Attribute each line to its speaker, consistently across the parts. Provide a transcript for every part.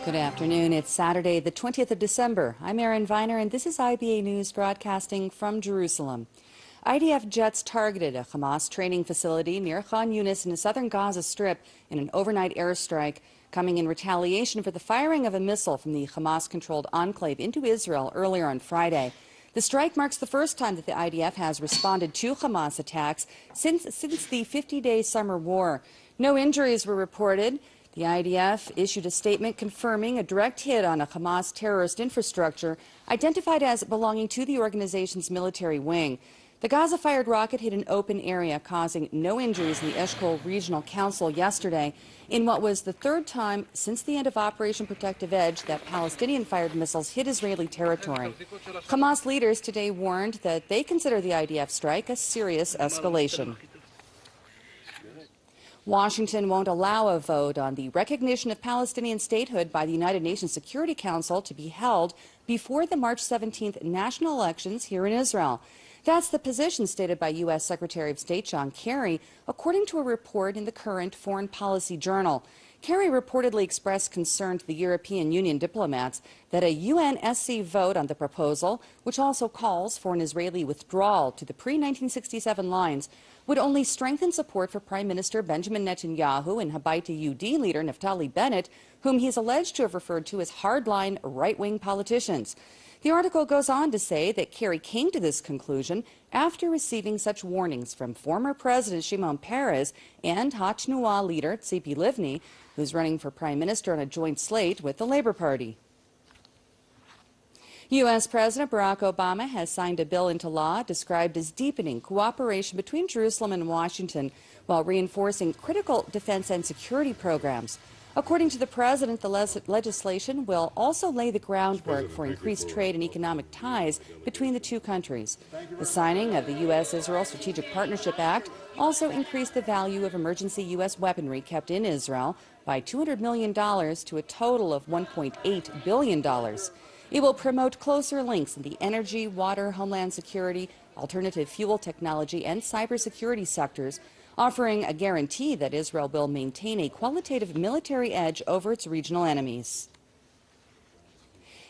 Speaker 1: Good afternoon. It's Saturday, the 20th of December. I'm Erin Viner, and this is IBA News broadcasting from Jerusalem. IDF jets targeted a Hamas training facility near Khan Yunis in the southern Gaza Strip in an overnight airstrike, coming in retaliation for the firing of a missile from the Hamas-controlled enclave into Israel earlier on Friday. The strike marks the first time that the IDF has responded to Hamas attacks since the 50-day summer war. No injuries were reported. The IDF issued a statement confirming a direct hit on a Hamas terrorist infrastructure identified as belonging to the organization's military wing. The Gaza-fired rocket hit an open area, causing no injuries in the Eshkol Regional Council yesterday, in what was the third time since the end of Operation Protective Edge that Palestinian-fired missiles hit Israeli territory. Hamas leaders today warned that they consider the IDF strike a serious escalation. Washington won't allow a vote on the recognition of Palestinian statehood by the United Nations Security Council to be held before the March 17th national elections here in Israel. That's the position stated by U.S. Secretary of State John Kerry, according to a report in the current Foreign Policy Journal. Kerry reportedly expressed concern to the European Union diplomats that a UNSC vote on the proposal, which also calls for an Israeli withdrawal to the pre-1967 lines, would only strengthen support for Prime Minister Benjamin Netanyahu and Habayit UD leader Naftali Bennett, whom he is alleged to have referred to as hardline right-wing politicians. The article goes on to say that Kerry came to this conclusion after receiving such warnings from former President Shimon Peres and Ha'Tnuah leader Tzipi Livni, who's running for Prime Minister on a joint slate with the Labour Party. U.S. President Barack Obama has signed a bill into law described as deepening cooperation between Jerusalem and Washington while reinforcing critical defense and security programs. According to the president, the legislation will also lay the groundwork for increased trade and economic ties between the two countries. The signing of the U.S.-Israel Strategic Partnership Act also increased the value of emergency U.S. weaponry kept in Israel by $200 million to a total of $1.8 billion. It will promote closer links in the energy, water, homeland security, alternative fuel technology, and cybersecurity sectors, offering a guarantee that Israel will maintain a qualitative military edge over its regional enemies.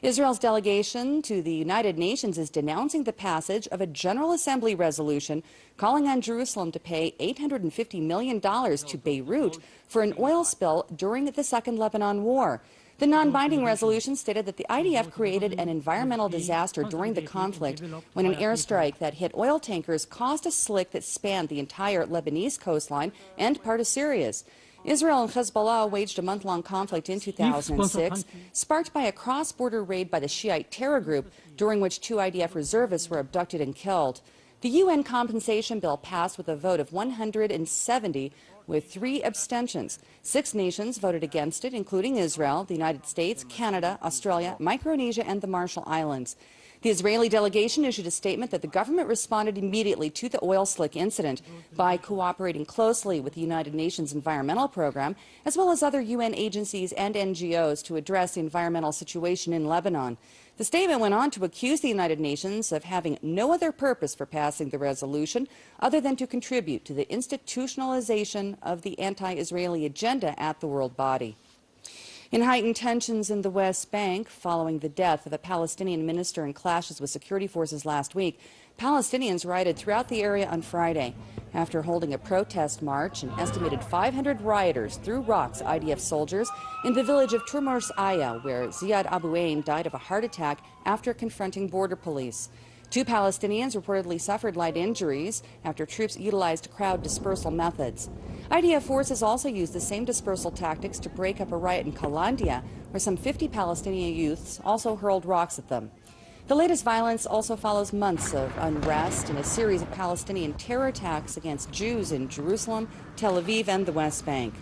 Speaker 1: Israel's delegation to the United Nations is denouncing the passage of a General Assembly resolution calling on Jerusalem to pay $850 million to Beirut for an oil spill during the Second Lebanon War. The non-binding resolution stated that the IDF created an environmental disaster during the conflict when an airstrike that hit oil tankers caused a slick that spanned the entire Lebanese coastline and part of Syria's. Israel and Hezbollah waged a month-long conflict in 2006, sparked by a cross-border raid by the Shiite terror group, during which 2 IDF reservists were abducted and killed. The UN compensation bill passed with a vote of 170, with 3 abstentions. 6 nations voted against it, including Israel, the United States, Canada, Australia, Micronesia, and the Marshall Islands. The Israeli delegation issued a statement that the government responded immediately to the oil slick incident by cooperating closely with the United Nations Environmental Program, as well as other UN agencies and NGOs to address the environmental situation in Lebanon. The statement went on to accuse the United Nations of having no other purpose for passing the resolution other than to contribute to the institutionalization of the anti-Israeli agenda at the world body. In heightened tensions in the West Bank following the death of a Palestinian minister in clashes with security forces last week, Palestinians rioted throughout the area on Friday. After holding a protest march, an estimated 500 rioters threw rocks at IDF soldiers in the village of Turmurs Aya, where Ziad Abu Ain died of a heart attack after confronting border police. 2 Palestinians reportedly suffered light injuries after troops utilized crowd dispersal methods. IDF forces also used the same dispersal tactics to break up a riot in Kalandia, where some 50 Palestinian youths also hurled rocks at them. The latest violence also follows months of unrest and a series of Palestinian terror attacks against Jews in Jerusalem, Tel Aviv, and the West Bank.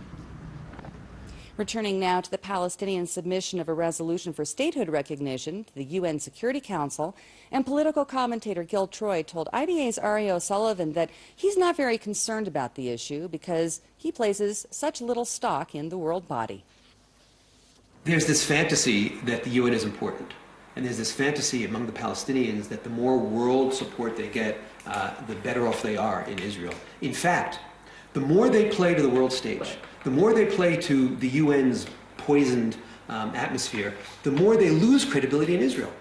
Speaker 1: Returning now to the Palestinian submission of a resolution for statehood recognition to the UN Security Council, and political commentator Gil Troy told IBA's Ari O'Sullivan that he's not very concerned about the issue because he places such little stock in the world body.
Speaker 2: There's this fantasy that the UN is important, and there's this fantasy among the Palestinians that the more world support they get, the better off they are in Israel. In fact, the more they play to the world stage, the more they play to the UN's poisoned atmosphere, the more they lose credibility in Israel.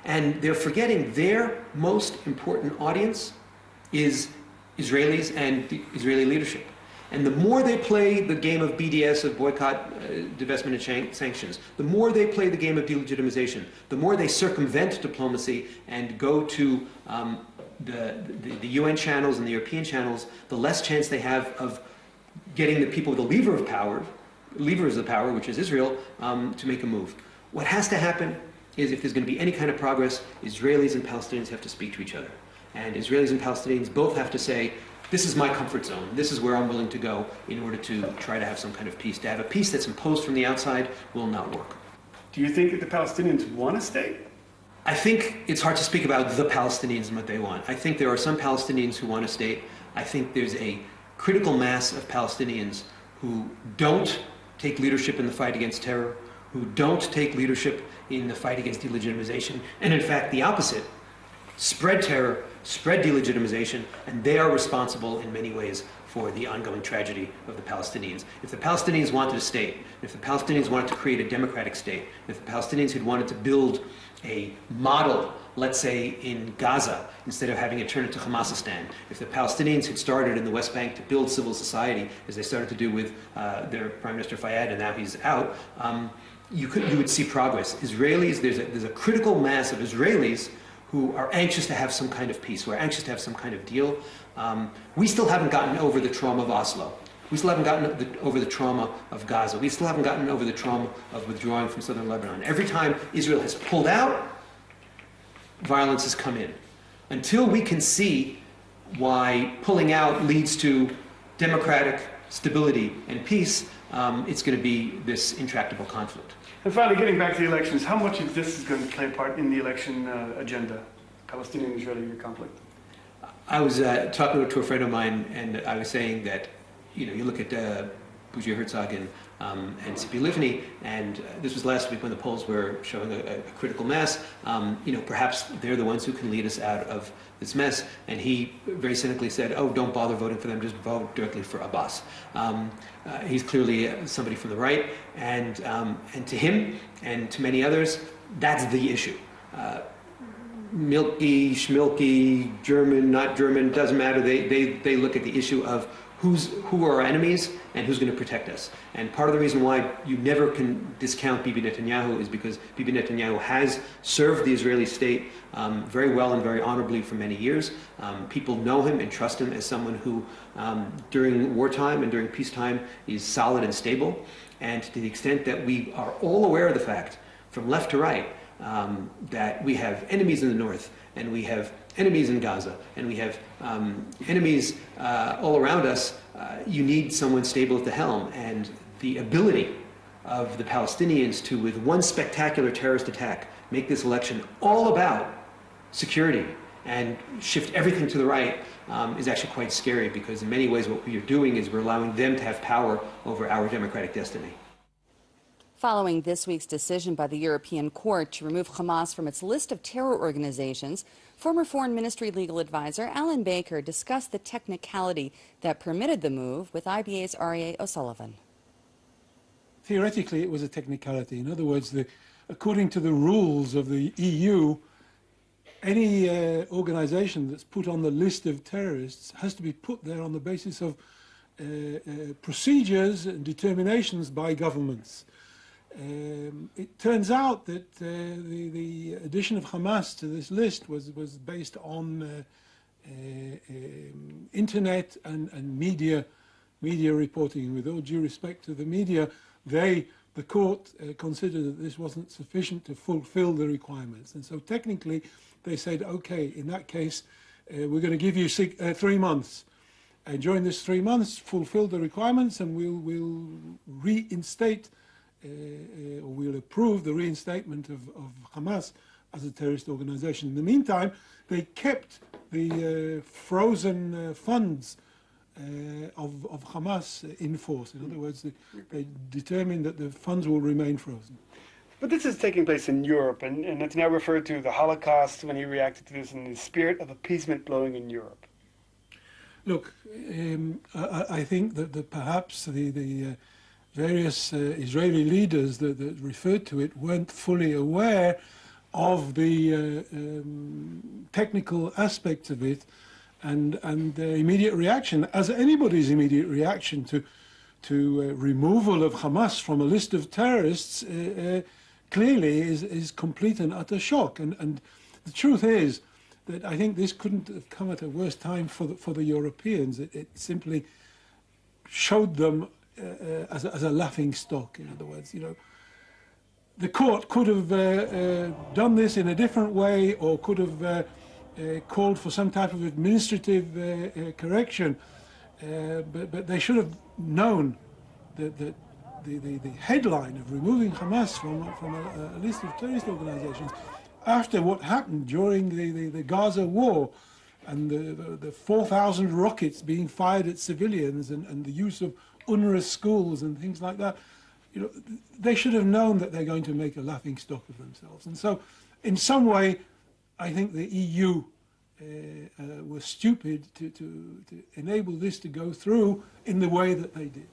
Speaker 2: And they're forgetting their most important audience is Israelis and the Israeli leadership. And the more they play the game of BDS, of boycott, divestment, and sanctions, the more they play the game of delegitimization, the more they circumvent diplomacy and go to the UN channels and the European channels, the less chance they have of getting the people with the levers of power, which is Israel, to make a move. What has to happen is, if there's going to be any kind of progress, Israelis and Palestinians have to speak to each other. And Israelis and Palestinians both have to say, this is my comfort zone. This is where I'm willing to go in order to try to have some kind of peace. To have a peace that's imposed from the outside will not work.
Speaker 3: Do you think that the Palestinians want a state?
Speaker 2: I think it's hard to speak about the Palestinians and what they want. I think there are some Palestinians who want a state. I think there's a critical mass of Palestinians who don't take leadership in the fight against terror, who don't take leadership in the fight against delegitimization, and in fact the opposite, spread terror, spread delegitimization, and they are responsible in many ways for the ongoing tragedy of the Palestinians. If the Palestinians wanted a state, if the Palestinians wanted to create a democratic state, if the Palestinians had wanted to build a model, let's say in Gaza, instead of having it turn into Hamasistan, if the Palestinians had started in the West Bank to build civil society, as they started to do with their Prime Minister Fayyad, and now he's out, you would see progress. Israelis, there's a critical mass of Israelis who are anxious to have some kind of peace, who are anxious to have some kind of deal. We still haven't gotten over the trauma of Oslo. We still haven't gotten over the trauma of Gaza. We still haven't gotten over the trauma of withdrawing from southern Lebanon. Every time Israel has pulled out, violence has come in. Until we can see why pulling out leads to democratic stability and peace, it's going to be this intractable conflict.
Speaker 3: And finally, getting back to the elections, how much of this is going to play a part in the election agenda, Palestinian-Israeli conflict?
Speaker 2: I was talking to a friend of mine, and I was saying that, you look at Bougie Herzog and Tzipi Livni, and this was last week when the polls were showing a critical mass. Perhaps they're the ones who can lead us out of this mess. And he very cynically said, "Oh, don't bother voting for them; just vote directly for Abbas." He's clearly somebody from the right, and to him and to many others, that's the issue. Milky, schmilky, German, not German, doesn't matter. They look at the issue of who are our enemies and who's going to protect us. And part of the reason why you never can discount Bibi Netanyahu is because Bibi Netanyahu has served the Israeli state very well and very honorably for many years. People know him and trust him as someone who, during wartime and during peacetime, is solid and stable. And to the extent that we are all aware of the fact, from left to right, that we have enemies in the north, and we have enemies in Gaza, and we have enemies all around us, you need someone stable at the helm. And the ability of the Palestinians to, with one spectacular terrorist attack, make this election all about security and shift everything to the right is actually quite scary, because in many ways what we are doing is we're allowing them to have power over our democratic destiny.
Speaker 1: Following this week's decision by the European Court to remove Hamas from its list of terror organizations, former Foreign Ministry legal advisor Alan Baker discussed the technicality that permitted the move with IBA's R.A. O'Sullivan.
Speaker 4: Theoretically, it was a technicality. In other words, according to the rules of the EU, any organization that's put on the list of terrorists has to be put there on the basis of procedures and determinations by governments. It turns out that the addition of Hamas to this list was based on internet and media reporting. With all due respect to the media, the court considered that this wasn't sufficient to fulfill the requirements, and so technically they said, okay, in that case, we're going to give you 3 months. During this 3 months, fulfill the requirements, and we'll reinstate. We'll approve the reinstatement of Hamas as a terrorist organization. In the meantime, they kept the frozen funds of Hamas in force. In other words, they determined that the funds will remain frozen.
Speaker 3: But this is taking place in Europe, and Netanyahu referred to the Holocaust when he reacted to this in the spirit of appeasement blowing in Europe.
Speaker 4: Look, I think that perhaps various Israeli leaders that referred to it weren't fully aware of the technical aspects of it, and their immediate reaction, as anybody's immediate reaction to removal of Hamas from a list of terrorists, clearly is complete and utter shock. And the truth is that I think this couldn't have come at a worse time for the Europeans. It simply showed them as a laughing stock. In other words, you know, the court could have done this in a different way, or could have called for some type of administrative correction, but they should have known that the headline of removing Hamas from a list of terrorist organizations after what happened during the Gaza war, and the 4,000 rockets being fired at civilians, and the use of UNRWA schools and things like that, you know, they should have known that they're going to make a laughing stock of themselves. And so, in some way, I think the EU was stupid to enable this to go through in the way that they did.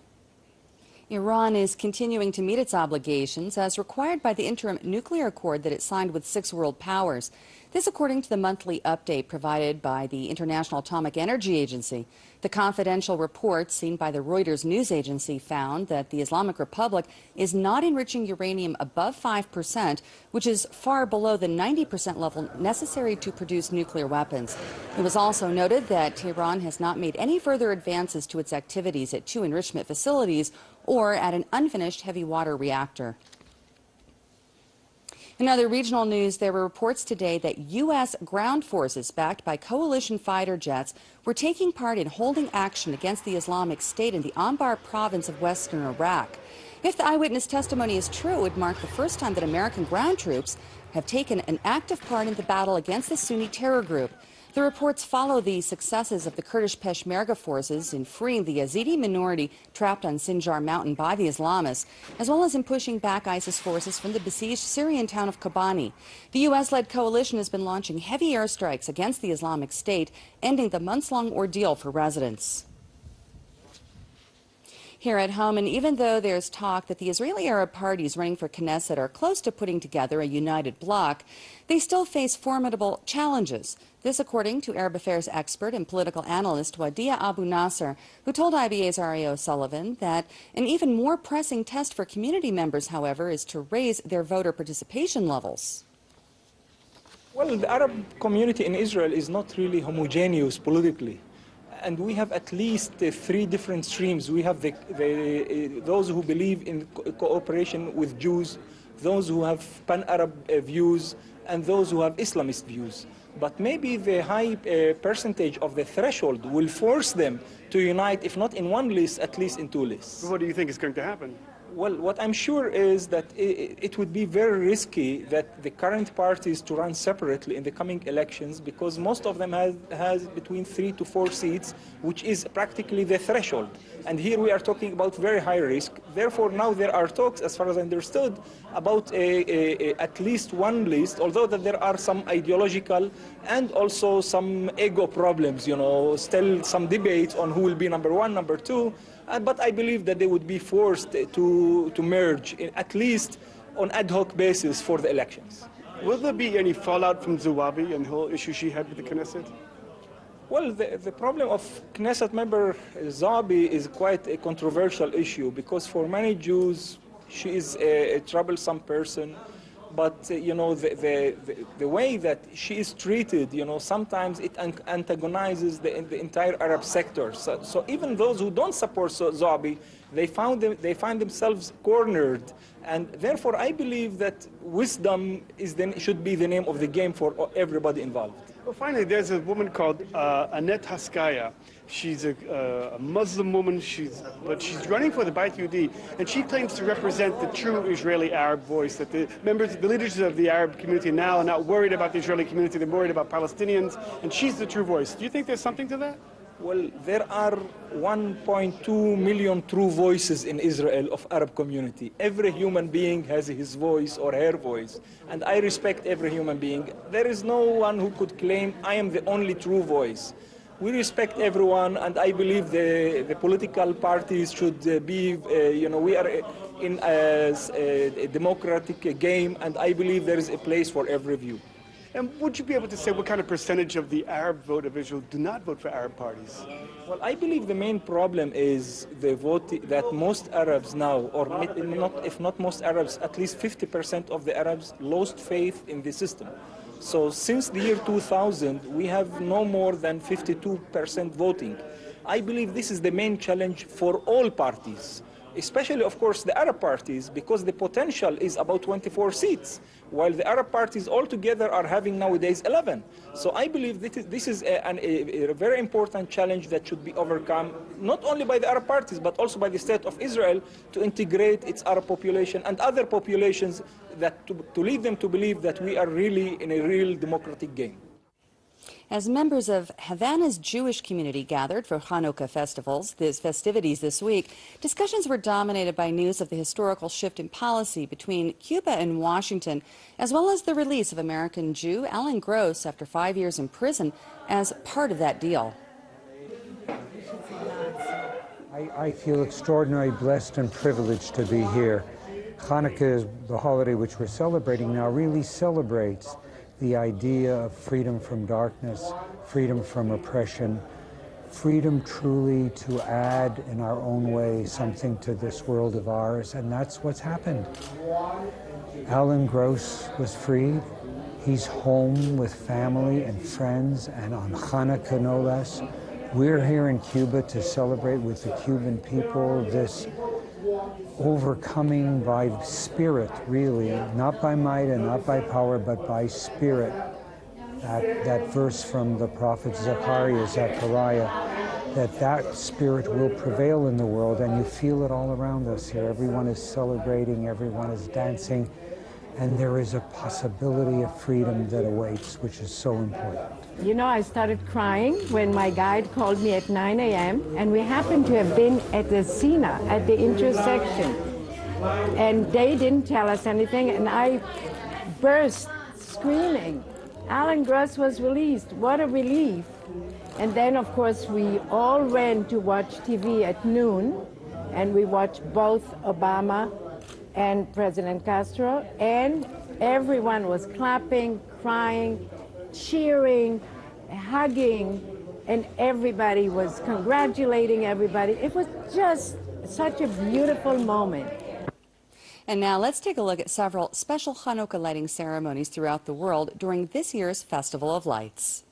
Speaker 1: Iran is continuing to meet its obligations as required by the interim nuclear accord that it signed with 6 world powers. This according to the monthly update provided by the International Atomic Energy Agency. The confidential report seen by the Reuters news agency found that the Islamic Republic is not enriching uranium above 5%, which is far below the 90% level necessary to produce nuclear weapons. It was also noted that Tehran has not made any further advances to its activities at 2 enrichment facilities or at an unfinished heavy water reactor. In other regional news, there were reports today that U.S. ground forces backed by coalition fighter jets were taking part in holding action against the Islamic State in the Anbar province of western Iraq. If the eyewitness testimony is true, it would mark the first time that American ground troops have taken an active part in the battle against the Sunni terror group. The reports follow the successes of the Kurdish Peshmerga forces in freeing the Yazidi minority trapped on Sinjar Mountain by the Islamists, as well as in pushing back ISIS forces from the besieged Syrian town of Kobani. The U.S.-led coalition has been launching heavy airstrikes against the Islamic State, ending the months-long ordeal for residents. Here at home, and even though there's talk that the Israeli Arab parties running for Knesset are close to putting together a united bloc, they still face formidable challenges. This according to Arab affairs expert and political analyst Wadia Abu Nasser, who told IBA's Ari O'Sullivan that an even more pressing test for community members, however, is to raise their voter participation levels.
Speaker 5: Well, the Arab community in Israel is not really homogeneous politically. And we have at least 3 different streams. We have those who believe in cooperation with Jews, those who have pan-Arab views, and those who have Islamist views. But maybe the high percentage of the threshold will force them to unite, if not in 1 list, at least in 2 lists.
Speaker 3: What do you think is going to happen?
Speaker 5: Well, what I'm sure is that it would be very risky that the current parties to run separately in the coming elections, because most of them has between 3 to 4 seats, which is practically the threshold. And here we are talking about very high risk. Therefore, now there are talks, as far as I understood, about at least 1 list, although that there are some ideological and also some ego problems, you know, still some debates on who will be number 1, number 2. But I believe that they would be forced to merge, at least on ad hoc basis for the elections.
Speaker 3: Will there be any fallout from Zuwabi and the whole issue she had with the Knesset?
Speaker 5: Well, the problem of Knesset member Zabi is quite a controversial issue, because for many Jews, she is a troublesome person. But, you know, the way that she is treated, you know, sometimes it antagonizes the entire Arab sector. So even those who don't support Zabi, they find themselves cornered. And therefore, I believe that wisdom should be the name of the game for everybody involved.
Speaker 3: Well, finally, there's a woman called Annette Haskaya. She's a Muslim woman, but she's running for the Beit Yehudi, and she claims to represent the true Israeli Arab voice, that the leaders of the Arab community now are not worried about the Israeli community, they're worried about Palestinians, and she's the true voice. Do you think there's something to that?
Speaker 5: Well, there are 1.2 million true voices in Israel of Arab community. Every human being has his voice or her voice, and I respect every human being. There is no one who could claim, I am the only true voice. We respect everyone, and I believe the political parties should be, we are in a democratic game, and I believe there is a place for every view.
Speaker 3: And would you be able to say what kind of percentage of the Arab vote of Israel do not vote for Arab parties?
Speaker 5: Well, I believe the main problem is the vote that most Arabs now, or not, if not most Arabs, at least 50% of the Arabs lost faith in the system. So since the year 2000, we have no more than 52% voting. I believe this is the main challenge for all parties, especially, of course, the Arab parties, because the potential is about 24 seats, while the Arab parties altogether are having nowadays 11. So I believe this is a very important challenge that should be overcome, not only by the Arab parties, but also by the State of Israel to integrate its Arab population and other populations that to lead them to believe that we are really in a real democratic game.
Speaker 1: As members of Havana's Jewish community gathered for Hanukkah festivities this week, discussions were dominated by news of the historical shift in policy between Cuba and Washington, as well as the release of American Jew Alan Gross after 5 years in prison as part of that deal.
Speaker 6: I feel extraordinarily blessed and privileged to be here. Hanukkah, the holiday which we're celebrating now, really celebrates the idea of freedom from darkness, freedom from oppression, freedom truly to add in our own way something to this world of ours, and that's what's happened. Alan Gross was freed. He's home with family and friends, and on Hanukkah no less. We're here in Cuba to celebrate with the Cuban people this overcoming by spirit, really, not by might and not by power, but by spirit. That verse from the prophet Zechariah, that spirit will prevail in the world, and you feel it all around us here. Everyone is celebrating, everyone is dancing, and there is a possibility of freedom that awaits, which is so important.
Speaker 7: You know, I started crying when my guide called me at 9 a.m. and we happened to have been at the Sina, at the intersection. And they didn't tell us anything, and I burst screaming. Alan Gross was released. What a relief. And then, of course, we all ran to watch TV at noon, and we watched both Obama and President Castro, and everyone was clapping, crying, cheering, hugging, and everybody was congratulating everybody. It was just such a beautiful moment.
Speaker 1: And now let's take a look at several special Hanukkah lighting ceremonies throughout the world during this year's Festival of Lights.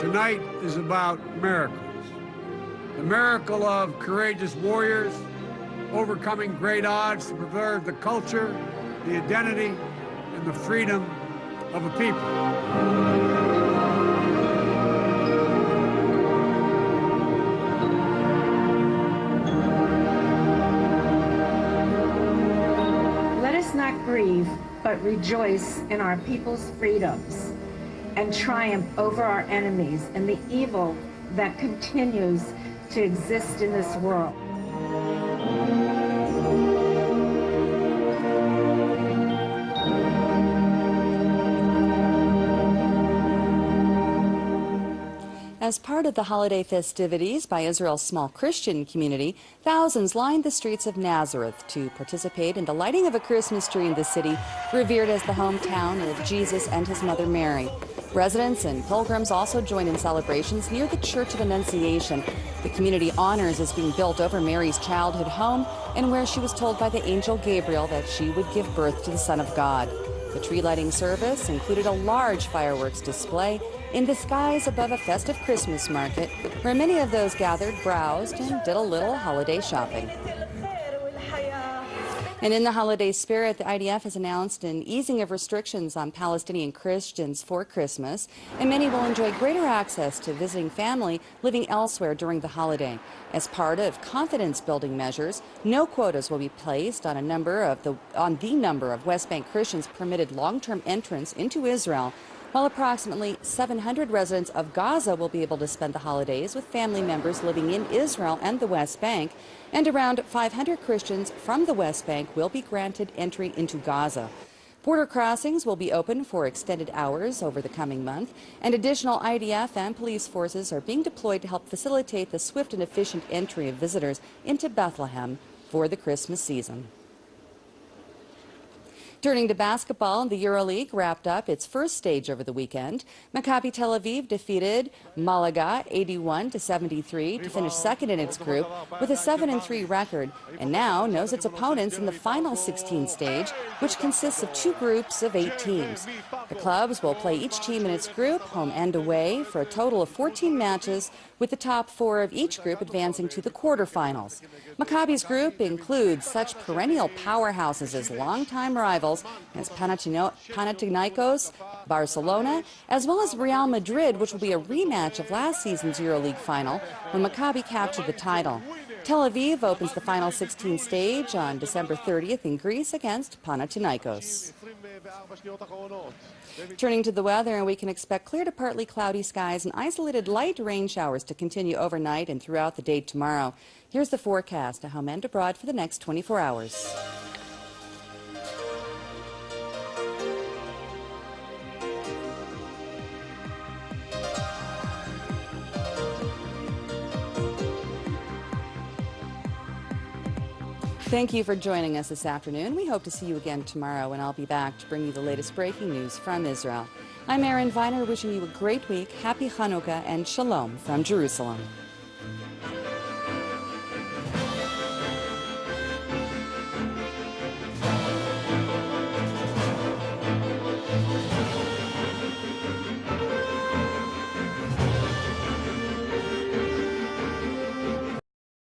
Speaker 8: Tonight is about miracles. The miracle of courageous warriors overcoming great odds to preserve the culture, the identity, and the freedom of a people.
Speaker 9: Let us not grieve, but rejoice in our people's freedoms and triumph over our enemies and the evil that continues to exist in this world.
Speaker 1: As part of the holiday festivities by Israel's small Christian community, thousands lined the streets of Nazareth to participate in the lighting of a Christmas tree in the city, revered as the hometown of Jesus and his mother Mary. Residents and pilgrims also join in celebrations near the Church of Annunciation. The community honors is being built over Mary's childhood home and where she was told by the angel Gabriel that she would give birth to the Son of God. The tree lighting service included a large fireworks display in the skies above a festive Christmas market where many of those gathered browsed and did a little holiday shopping. And in the holiday spirit, the IDF has announced an easing of restrictions on Palestinian Christians for Christmas, and many will enjoy greater access to visiting family living elsewhere during the holiday. As part of confidence-building measures, no quotas will be placed on the number of West Bank Christians permitted long-term entrance into Israel, while approximately 700 residents of Gaza will be able to spend the holidays with family members living in Israel and the West Bank, and around 500 Christians from the West Bank will be granted entry into Gaza. Border crossings will be open for extended hours over the coming month, and additional IDF and police forces are being deployed to help facilitate the swift and efficient entry of visitors into Bethlehem for the Christmas season. Turning to basketball, the EuroLeague wrapped up its first stage over the weekend. Maccabi Tel Aviv defeated Malaga 81-73 to finish second in its group with a 7-3 record, and now knows its opponents in the final 16 stage, which consists of two groups of 8 teams. The clubs will play each team in its group, home and away, for a total of 14 matches, with the top 4 of each group advancing to the quarterfinals. Maccabi's group includes such perennial powerhouses as longtime rivals as Panathinaikos, Barcelona, as well as Real Madrid, which will be a rematch of last season's EuroLeague final when Maccabi captured the title. Tel Aviv opens the final 16 stage on December 30th in Greece against Panathinaikos. Turning to the weather, we can expect clear to partly cloudy skies and isolated light rain showers to continue overnight and throughout the day tomorrow. Here's the forecast at home and abroad for the next 24 hours. Thank you for joining us this afternoon. We hope to see you again tomorrow, and I'll be back to bring you the latest breaking news from Israel. I'm Erin Viner, wishing you a great week, happy Hanukkah, and shalom from Jerusalem.